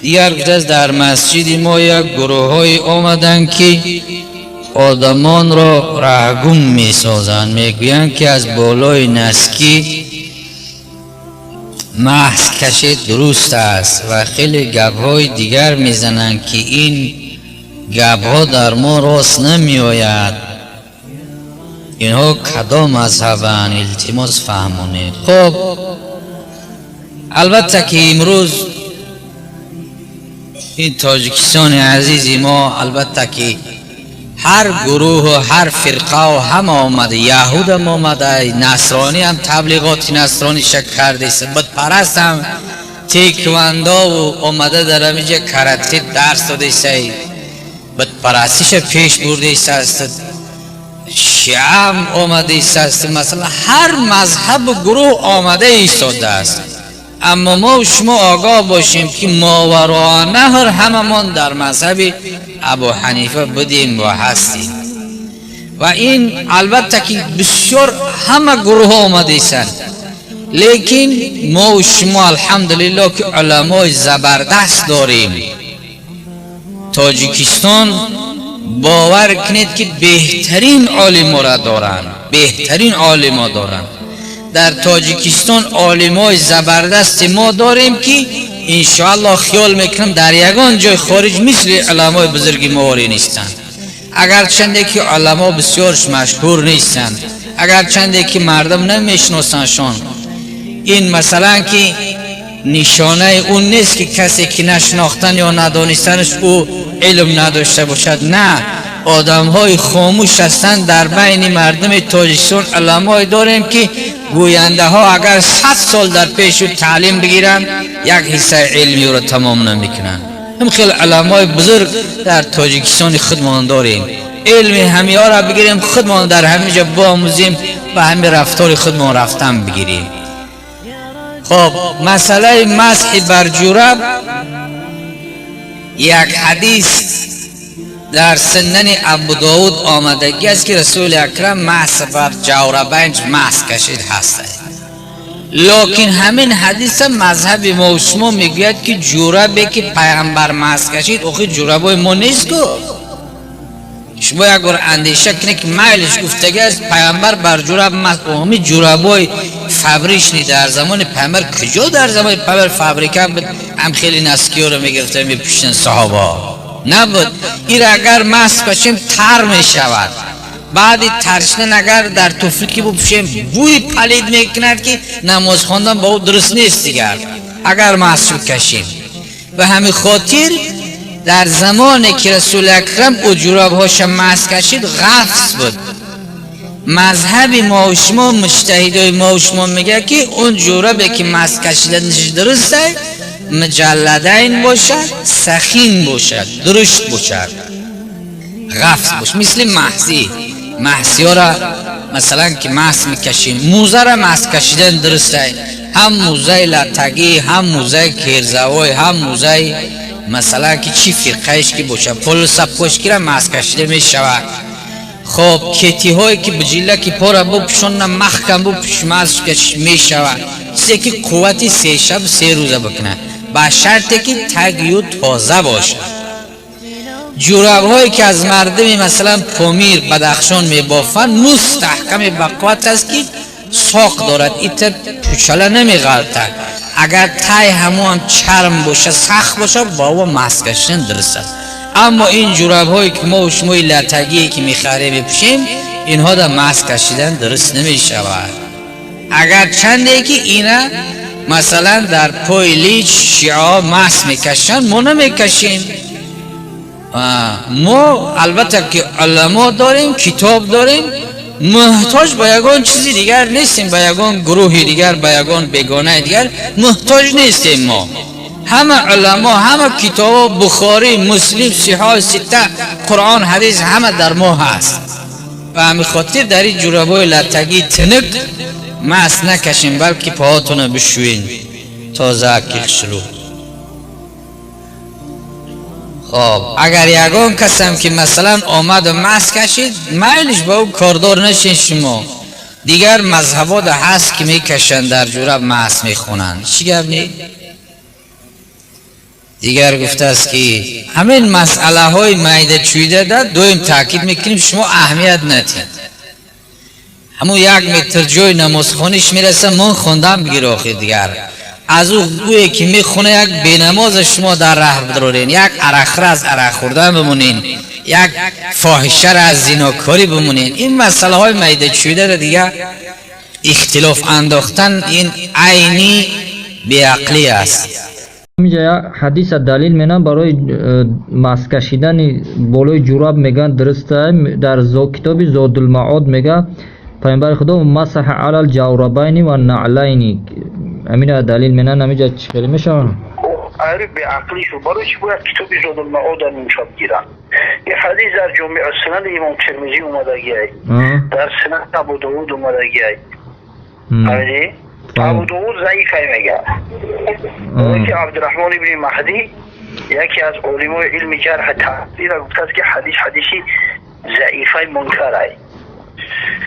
دیگر گفته در مسجد ما یک گروه های آمدن که آدمان را رهگم می سازند، میگویند که از بالای نسکی محض کشید درست است و خیلی گپ‌های دیگر میزنند که این گپ‌ها در ما راست نمی آید. اینها کدام مذهبن؟ التماس فهمونید. خب البته که امروز این تاجیکستان عزیز ما، البته که هر گروه و هر فرقه و هم آمده، یهود هم آمده، نصرانی هم تبلیغات نصرانی شکل کرده است، بتپرست هم تیکواندا و آمده در همینجا کراته درس داده است، بتپرستیش پیش برده است، شیعه هم آمده است، مثلا هر مذهب و گروه آمده ایستاده است. اما ما و شما آگاه باشیم که ماوراء نهر هممان در مذهب ابو حنیفه بودیم و هستیم و این البته که بسیار همه گروه آمده ایستند، لیکن ما و شما الحمدلله که علمای زبردست داریم. تاجیکستان باور کنید که بهترین عالم را دارند، بهترین عالم ها دارند. در تاجیکستان علمای زبردست ما داریم که انشاءالله خیال میکنم در یگان جای خارج مثل علمای بزرگ مواری نیستند. اگر چنده که علما بسیارش مشهور نیستند، اگر چنده که مردم نمیشناسنشان، این مثلا که نشانه اون نیست که کسی که نشناختن یا ندانستنش او علم نداشته باشد. نه، آدم های خاموش هستند. در بین مردم تاجیکستان علمای داریم که گوینده ها اگر 100 سال در پیش تعلیم بگیرن یک حصه علمی رو تمام نمیکنن. هم خیلی علمای بزرگ در تاجیکستان خودمان داریم، علمی همی ها را بگیریم خودمان در همینجا بآموزیم و همین رفتار خودمان رفتن بگیریم. خب مسئله مسح بر جورب، یک حدیث در سنن ابو داود آمدگی است که رسول اکرم مسح بر جوربین مسح کشید هست، لیکن همین حدیث مذهب ما و شما میگوید که جوربی که پیامبر مسح کشید اوخی جوربای ما نیست. که شما اگر اندیشه کنید که میلش گفتگی است پیامبر بر جورب مسح، همین جوربای فبریشنی در زمان پیامبر کجا در زمان پیامبر فابریکه بود هم خیلی نسکی رو میگرفتن میپوشیدن صحابه نبود. این اگر مسح کشیم تر میشود، بعدی ترشنن اگر در تفریقی بپوشیم بوی پلید میکند که نماز خواندن با او درست نیست دیگر اگر مسح کشیم. و همین خاطر در زمانی که رسول اکرم او جورابهاش مسح کشید غفص بود. مذهب ما و شما، مجتهدای ما و شما میگه که اون جورابی که مسح کشیدنش درسته مجلدین باشد، سخین باشد، درشت باشد، غفص باشد. مثل محسی ها را مثلا که مسح میکشیم، موزه را مسح کشیدن درسته، هم موزه لطگی، هم موزه کرزوای، هم موزه مثلا که چی فرقهش که باشه پل سپوشکی را مسح کشیده میشود. خب کتی هایی که بجیله که پا را بپوشونن محکم بپوش مسح کشیده میشود، چیزی که قوتی 3 شب 3 روزه بکنه، با شرطی که تگیو تازه باشه. جوراب هایی که از مردم مثلا پامیر بدخشان میبافن مستحکم بقوت است که ساق دارد، ایتر پوچاله نمیغلطه. اگر تای همون چرم باشه سخت باشه با او مسح کشیدن درست است. اما این جوراب هایی که ما و شما لطگی که میخریم بپوشیم اینها در مسح کشیدن درست نمیشود. اگر چنده که اینا مثلا در پای لیچ شیعه مسح میکشن ما نمیکشیم. ما البته که علما داریم، کتاب داریم، محتاج به یگان چیزی دیگر نیستیم، به یگان گروه دیگر، به یگان بیگانه دیگر محتاج نیستیم. ما همه علما، همه کتاب، بخاری، مسلم، صحیح سته، قرآن، حدیث همه در ما هست. و همین خاطر در این جورابای لطگی تنک مسح نکشیم بلکه پاهاتون بشوین تازه کیخ شروع. خب اگر یگان کسم که مثلا آمد و مسح کشید میلش با او کاردار نشین شما. دیگر مذهبات هست که میکشن در جوراب مسح میخونن، چی گفت نی؟ دیگر گفته است که همین مسئله های معده چویده در دویم تاکید میکنیم شما اهمیت ندید. همون 1 متر جای نمازخونیش میرسه من خوندم بگیر آخی دیگر از او گویه که میخونه یک بینماز شما در راه بدرورین، یک عرخره از عرق خوردن بمونین، یک فاحشه را از زیناکاری بمونین. این مسئله های معده چویده را دیگر اختلاف انداختن این عینی بیعقلی است. اینجا یک حدیث دلیل می‌نم برای ماسک کشیدن بالای جوراب میگن درسته. در کتاب زاد المعاد میگه پیامبر خدا مسح علی الجوربین و نعلین. همین دلیل می‌نم اینجا چی کلمه شون عارف به عقلی شو برای چی باید کتاب زاد المعاد رو نشاب گیرن. یه حدیث در جامع السنن امام ترمذی اومده گیه، در سنن ابو داود اومده گیه. آره ابو داود ضعیفه میگه. که عبدالرحمن ابن مهدی یکی از علمای علم جرح تعدیل گفته است که حدیثی ضعیفه منکره.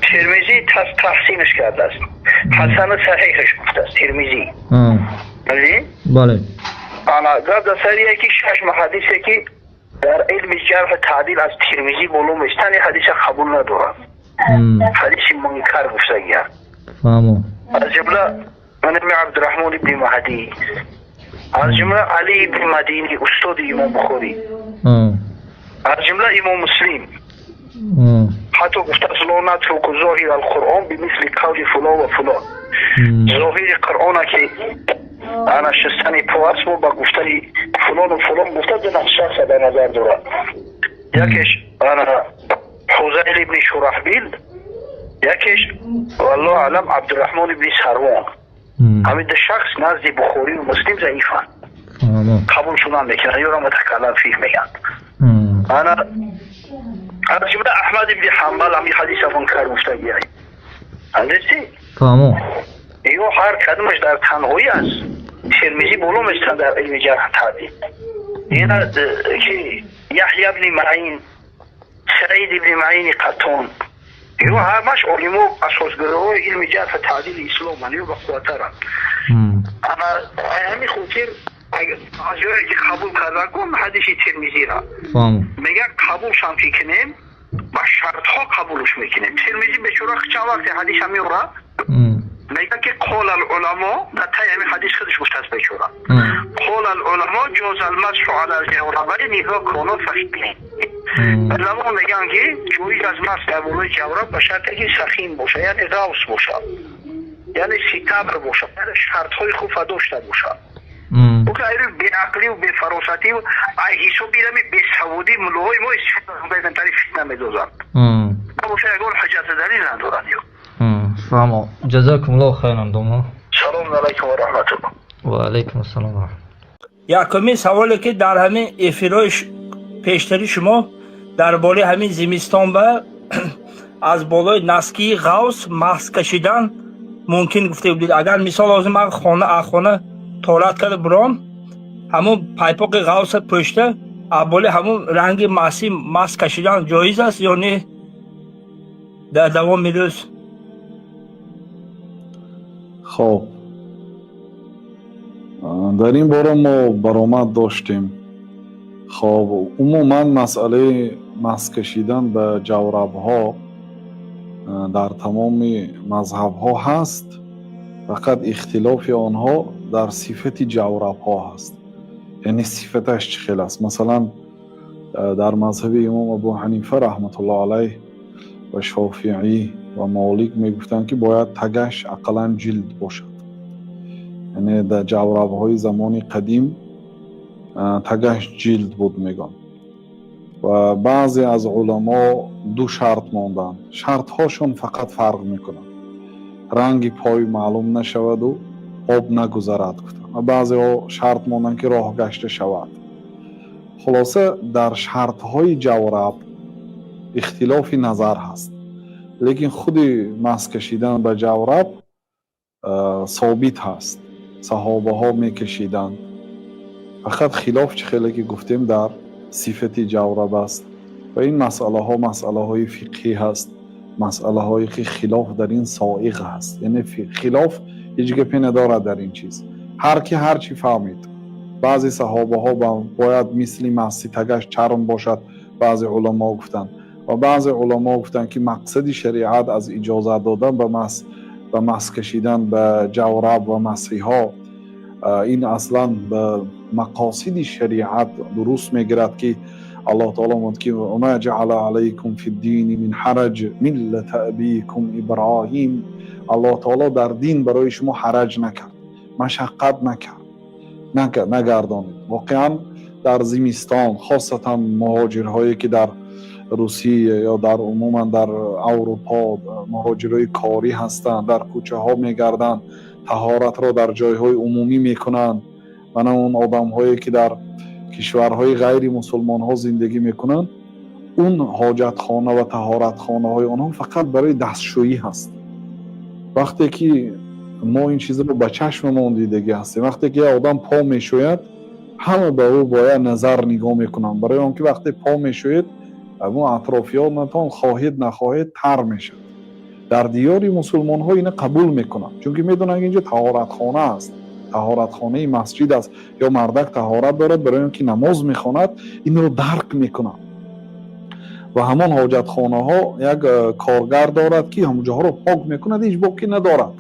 ترمذی تحسینش کرده است، حسن صحیحش گفته است ترمذی. بله انا در سریه که 6 حدیثی که در علم جرح تعدیل از ترمذی بالا میشتن حدیث قبول ندارن، حدیث منکر گفته گیه. فهمو از جمله من عبدالرحمن ابن مهدی، از جمله علی ابن مدینی استاد امام بخاری، از جمله امام مسلم حتی گفته است لا نترک ظاهر القرآن بمثل قول فلان و فلان. ظاهر قرآن که انا شستن پواس با گفتن فلان و فلان گفته به نقصه به نظر داره. یکیش انا حوزیل ابن شرحبیل، یکیش والله علم عبدالرحمن ابن سروان. همین ده شخص نزد بخاری و مسلم ضعیفن، قبول شدن میکنن یا را متکلم فیه میگن. انا از جمله احمد ابن حنبل همین حدیث منکر گفته گیه. اندرستی؟ فهمو ایو هر کدومش در تنهایی است. ترمذی بالا میستن در علم جرح تعدیل. اینا که یحیی ابن معین، سعید ابن معین قطان، ایو همش علمو اساسگرای علم جرح تعدیل اسلام ایو بخواترن. اما همین خاطر از جایی که قبول کردن کن حدیث ترمذی را میگه قبول شم کنیم با شرط ها قبولش میکنیم. ترمذی به چرا چند وقت حدیث میاره میگه که قول العلماء در تایم حدیث خودش گفته است بیچاره قول العلماء جوز المسح علی الجوربین اذا کانا فخیمین. علما میگن که جویز از مسح در بالای جورب به شرطی که سخیم باشه، یعنی غوص باشه، یعنی ستبر باشه، یعنی شرط های خوب داشته باشه. او که ایرو بی عقلی و بی فراستی و ای حساب بیرمی بی سعودی ملوهای ما استفاده تعریف نمیدوزن. باشه اگر حجت دلیل ندارن. فهمو جزاکم الله خیرا دوما. سلام علیکم و رحمت الله. و علیکم السلام و رحمت. یکمین سوالی که در همین افیرای پیشتری شما در بالای همین زمستان و از بالای نسکی غوث ماسک کشیدن ممکن گفته بودید. اگر مثال لازم من خانه تولد کرده برام همون پایپاق غوث پشته بالای همون رنگ ماسی ماسک کشیدن جایز است یا نه در دوام میروز؟ خب در این باره ما برآمد داشتیم. خب عموما مسئله ماسک کشیدن به جورب ها در تمام مذهب ها هست، فقط اختلاف آنها در صفت جورب ها هست، یعنی صفتش چه خیلی است. مثلا در مذهب امام ابو حنیفه رحمت الله علیه و شافعی و مالک میگفتند که باید تگش اقلا جلد باشد، یعنی در جورب های زمان قدیم تگش جلد بود میگن. و بعضی از علما دو شرط ماندن، شرط هاشون فقط فرق میکنن، رنگ پای معلوم نشود و آب نگذرد گفتن. و بعضی ها شرط ماندن که راه گشته شود. خلاصه در شرط های جورب اختلاف نظر هست، لیکن خود ماسک کشیدن به جورب ثابت هست، صحابه ها میکشیدند. فقط خلاف چه خیلی که گفتیم در صفت جورب است و این مسئله ها مسئله های فقهی هست، مسئله هایی که خلاف در این سائغ هست، یعنی خلاف هیچ گپی ندارد در این چیز. هر کی هر چی فهمید بعضی صحابه ها باید مثل مسیتگش چرم باشد، بعضی علما گفتند، و بعضی علما گفتند که مقصد شریعت از اجازه دادن به مس کشیدن به جورب و مسیحا، این اصلا به مقاصد شریعت درست میگیرد که الله تعالی میگه که وما جعل علیکم فی الدین من حرج ملت ابیکم ابراهیم. الله تعالی در دین برای شما حرج نکرد، مشقت نگردانید. واقعا در زمستان خاصتا مهاجرهایی که در روسیه یا در عموما در اروپا مهاجرای کاری هستند، در کوچه ها میگردند، طهارت را در جایهای عمومی میکنند، و اون آدم هایی که در کشورهای غیر مسلمان ها زندگی میکنند، اون حاجت خانه و طهارت خانه های آنها فقط برای دستشویی هست. وقتی که ما این چیز رو به چشممون دیدگی هستیم، وقتی که آدم پا میشوید همه به او باید نظر نگاه میکنن، برای آنکه وقتی پا میشوید اون اطرافیانتان خواهید نخواهید تر میشد. در دیار مسلمان ها اینه قبول میکنن، چون که میدونن اینجا طهارت خانه است، طهارت خانه مسجد است، یا مردک طهارت دارد برای اینکه نماز میخواند، این رو درک میکنن. و همان حاجت خانه ها یک کارگر دارد که همون جاها رو پاک میکند، هیچ باکی ندارد.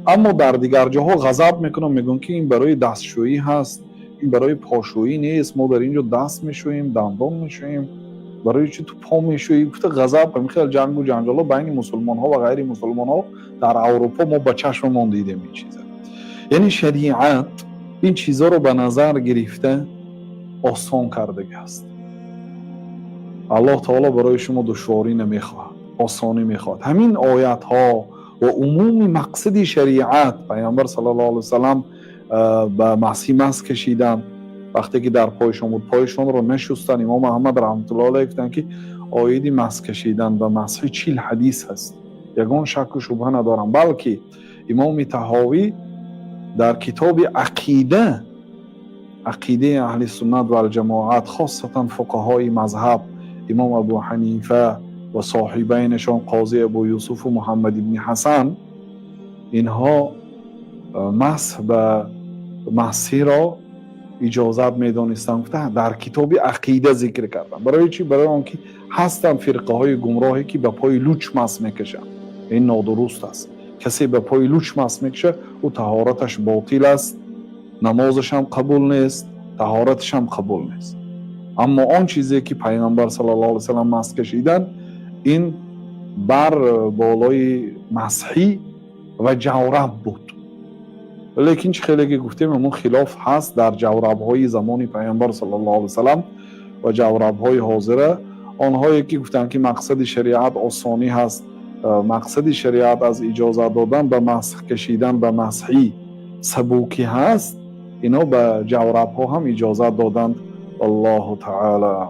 اما در دیگر جاها غضب میکنن، میگن که این برای دستشویی هست، این برای پاشویی نیست، ما در اینجا دست میشوییم، دندان میشوییم، برای چی تو پا میشویی؟ گفته غضب. میخواد جنگ و جنجال بین مسلمان ها و غیر مسلمان ها در اروپا ما با چشممون دیدیم این چیزا. یعنی شریعت این چیزا رو به نظر گرفته آسان کرده است. الله تعالی برای شما دشواری نمیخواد، آسانی میخواد. همین آیات ها و عموم مقصد شریعت، پیامبر صلی الله علیه و سلم به مسیح مس کشیدن، وقتی که در پایشان بود پایشان رو نشستن. امام محمد رحمت الله علیه گفتن که آیدی مس کشیدن به مسیح 40 حدیث هست، یگان شک و شبهه ندارم. بلکه امام طحاوی در کتاب عقیده اهل سنت و الجماعت، خاصتا فقهای مذهب امام ابو حنیفه و صاحبینشان قاضی ابو یوسف و محمد ابن حسن، اینها مسح به مسیح را اجازت میدانستند. گفتن در کتاب عقیده ذکر کردن. برای چی؟ برای آنکه هستن فرقه های گمراهی که به پای لوچ مسح میکشن. این نادرست است. کسی به پای لوچ مسح میکشه او طهارتش باطل است، نمازش هم قبول نیست، طهارتش هم قبول نیست. اما آن چیزی که پیامبر صلی الله علیه و سلم مسح کشیدن، این بر بالای مسحی و جورب بود. لیکن خیلی که گفتیم همون خلاف هست در جورب های زمان پیامبر صلی الله علیه و سلم و جورب های حاضره. آنهایی که گفتن که مقصد شریعت آسانی هست، مقصد شریعت از اجازه دادن به مسح کشیدن به مسحی سبوکی هست، اینا به جورب ها هم اجازه دادند. الله تعالی